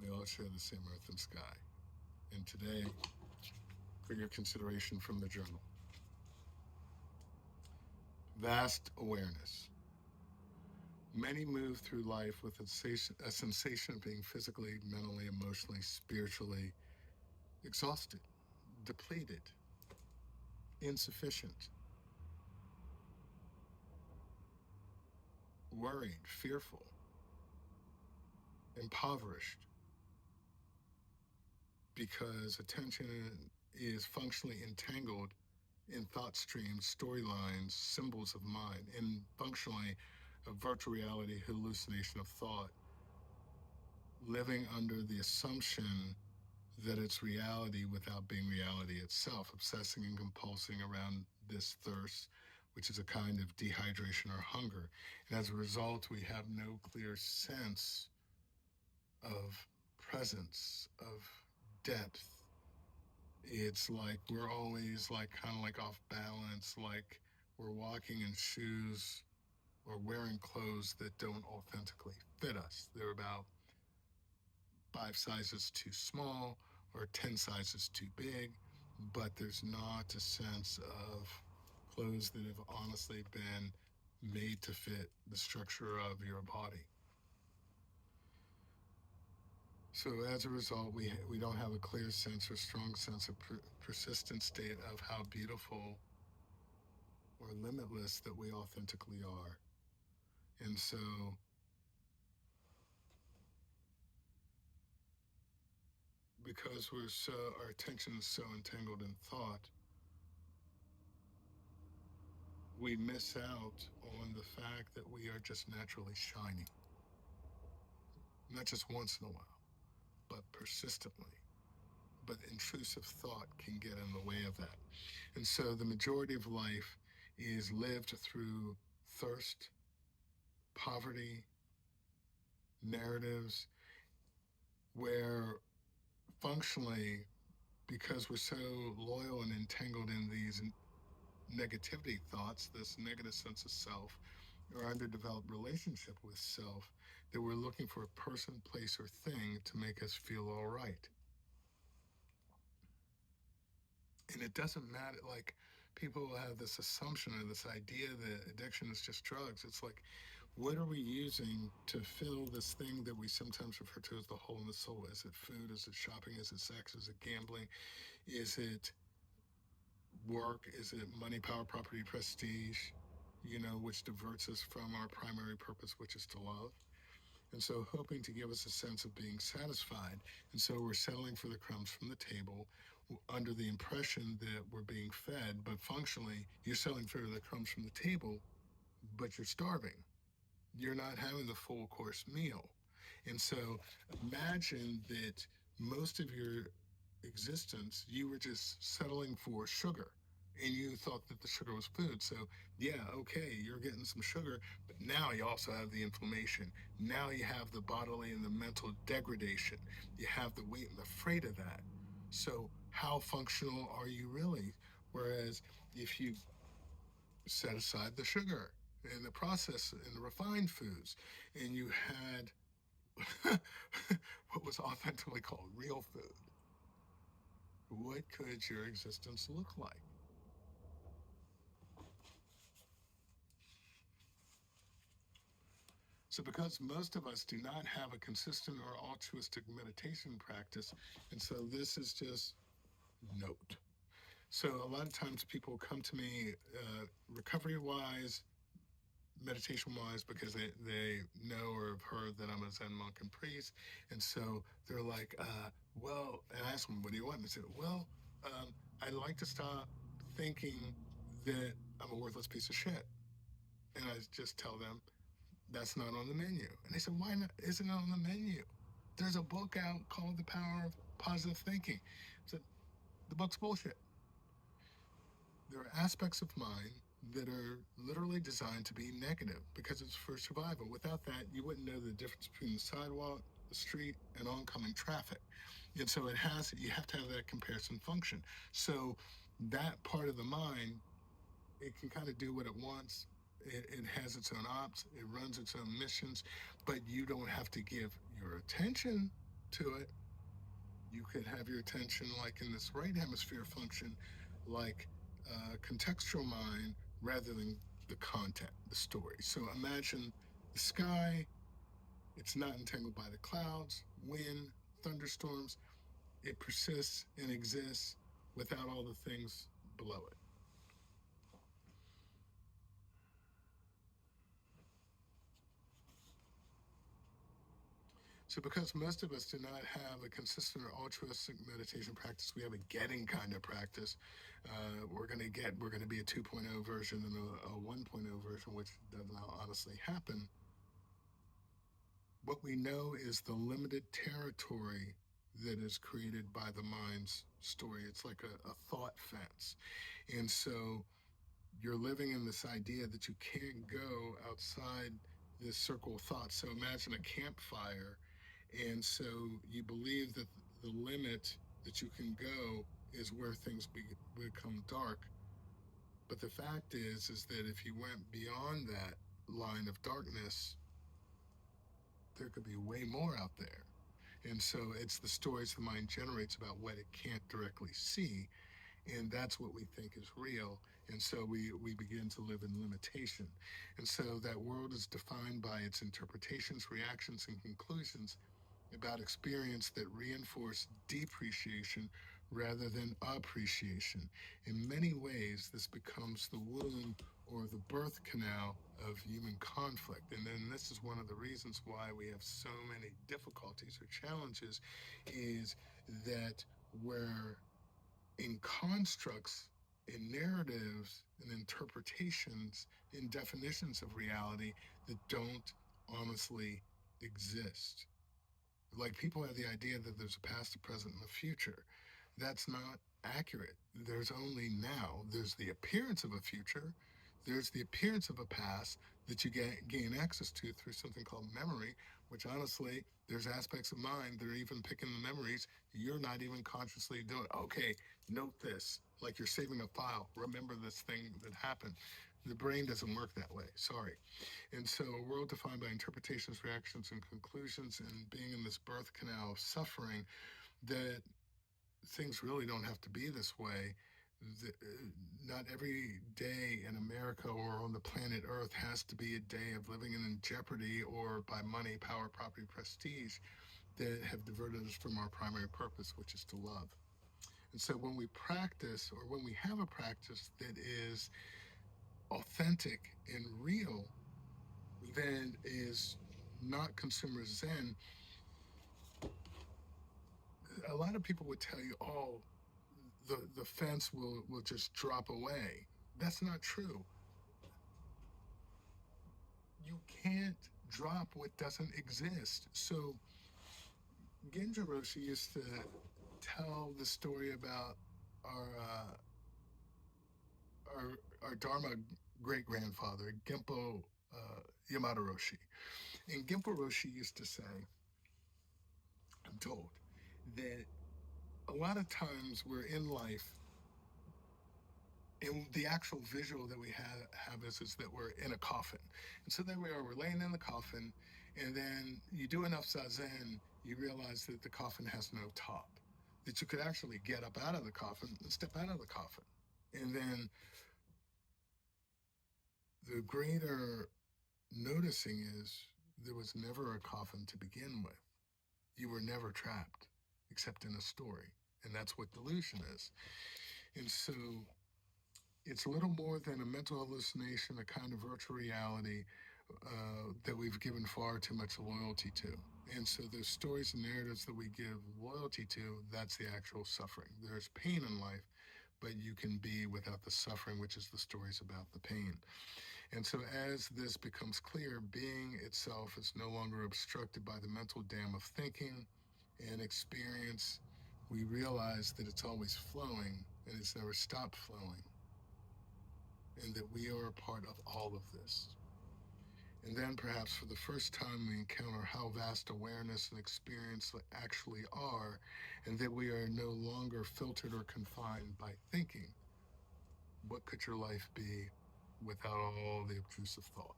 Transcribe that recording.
We all share the same earth and sky. And today, for your consideration from the journal, vast awareness. Many move through life with a sensation of being physically, mentally, emotionally, spiritually exhausted, depleted, insufficient, worried, fearful, impoverished, because attention is functionally entangled in thought streams, storylines, symbols of mind, and functionally a virtual reality hallucination of thought, living under the assumption that it's reality without being reality itself, obsessing and compulsing around this thirst, which is a kind of dehydration or hunger. And as a result, we have no clear sense of presence, of depth. It's like we're always like kind of like off balance, like we're walking in shoes or wearing clothes that don't authentically fit us. They're about 5 sizes too small or 10 sizes too big, but there's not a sense of clothes that have honestly been made to fit the structure of your body. So as a result, we don't have a clear sense or strong sense of persistent state of how beautiful or limitless that we authentically are. And so because our attention is so entangled in thought, we miss out on the fact that we are just naturally shining, not just once in a while, but persistently. But intrusive thought can get in the way of that. And so the majority of life is lived through thirst, poverty, narratives, where functionally, because we're so loyal and entangled in these negativity thoughts, this negative sense of self, or underdeveloped relationship with self, that we're looking for a person, place, or thing to make us feel all right. And it doesn't matter, like, people have this assumption or this idea that addiction is just drugs. It's like, what are we using to fill this thing that we sometimes refer to as the hole in the soul? Is it food? Is it shopping? Is it sex? Is it gambling? Is it work? Is it money, power, property, prestige? Which diverts us from our primary purpose, which is to love. And so, hoping to give us a sense of being satisfied. And so, we're settling for the crumbs from the table under the impression that we're being fed, but functionally, you're settling for the crumbs from the table, but you're starving. You're not having the full course meal. And so, imagine that most of your existence, you were just settling for sugar and you thought that the sugar was food. So, yeah, okay, you're getting some sugar, but now you also have the inflammation. Now you have the bodily and the mental degradation. You have the weight and the freight of that. So, how functional are you really? Whereas if you set aside the sugar and the processed and the refined foods, and you had what was authentically called real food, what could your existence look like? So, because most of us do not have a consistent or altruistic meditation practice, and so this is just note. So, a lot of times people come to me recovery wise, meditation wise, because they know or have heard that I'm a Zen monk and priest. And so they're like, well, and I ask them, what do you want? And they say, well, I'd like to stop thinking that I'm a worthless piece of shit. And I just tell them, that's not on the menu. And they said, why not? Isn't it on the menu? There's a book out called The Power of Positive Thinking. I said, the book's bullshit. There are aspects of mind that are literally designed to be negative because it's for survival. Without that, you wouldn't know the difference between the sidewalk, the street, and oncoming traffic. And so you have to have that comparison function. So that part of the mind, it can kind of do what it wants. It has its own ops, it runs its own missions, but you don't have to give your attention to it. You could have your attention like in this right hemisphere function, like contextual mind rather than the content, the story. So imagine the sky, it's not entangled by the clouds, wind, thunderstorms. It persists and exists without all the things below it. So, because most of us do not have a consistent or altruistic meditation practice, we have a getting kind of practice. We're going to be a 2.0 version and a 1.0 version, which does not honestly happen. What we know is the limited territory that is created by the mind's story. It's like a thought fence. And so you're living in this idea that you can't go outside this circle of thought. So imagine a campfire. And so you believe that the limit that you can go is where things become dark. But the fact is that if you went beyond that line of darkness, there could be way more out there. And so it's the stories the mind generates about what it can't directly see. And that's what we think is real. And so we begin to live in limitation. And so that world is defined by its interpretations, reactions, and conclusions about experience that reinforce depreciation rather than appreciation. In many ways, this becomes the womb or the birth canal of human conflict. And then this is one of the reasons why we have so many difficulties or challenges is that we're in constructs, in narratives, and interpretations, in definitions of reality that don't honestly exist. Like people have the idea that there's a past, a present, and a future. That's not accurate. There's only now. There's the appearance of a future. There's the appearance of a past that you gain access to through something called memory, which honestly, there's aspects of mind that are even picking the memories. You're not even consciously doing. Okay, note this. Like you're saving a file. Remember this thing that happened. The brain doesn't work that way. Sorry. And so, a world defined by interpretations, reactions, and conclusions, and being in this birth canal of suffering, that things really don't have to be this way. Not every day in America or on the planet Earth has to be a day of living in jeopardy or by money, power, property, prestige that have diverted us from our primary purpose, which is to love. And so, when we practice or when we have a practice that is authentic and real, then is not consumer zen. A lot of people would tell you, oh, the fence will just drop away. That's not true. You can't drop what doesn't exist. So Genjo Roshi used to tell the story about our our Dharma great grandfather, Genpo Yamada Roshi. And Genpo Roshi used to say, I'm told, that a lot of times we're in life and the actual visual that we have is that we're in a coffin. And so there we are, we're laying in the coffin, and then you do enough zazen, you realize that the coffin has no top, that you could actually get up out of the coffin and step out of the coffin. And then the greater noticing is there was never a coffin to begin with. You were never trapped, except in a story. And that's what delusion is. And so it's a little more than a mental hallucination, a kind of virtual reality that we've given far too much loyalty to. And so the stories and narratives that we give loyalty to, that's the actual suffering. There's pain in life, but you can be without the suffering, which is the stories about the pain. And so as this becomes clear, being itself is no longer obstructed by the mental dam of thinking and experience. We realize that it's always flowing and it's never stopped flowing, and that we are a part of all of this. And then perhaps for the first time we encounter how vast awareness and experience actually are, and that we are no longer filtered or confined by thinking. What could your life be without all the obtrusive thought?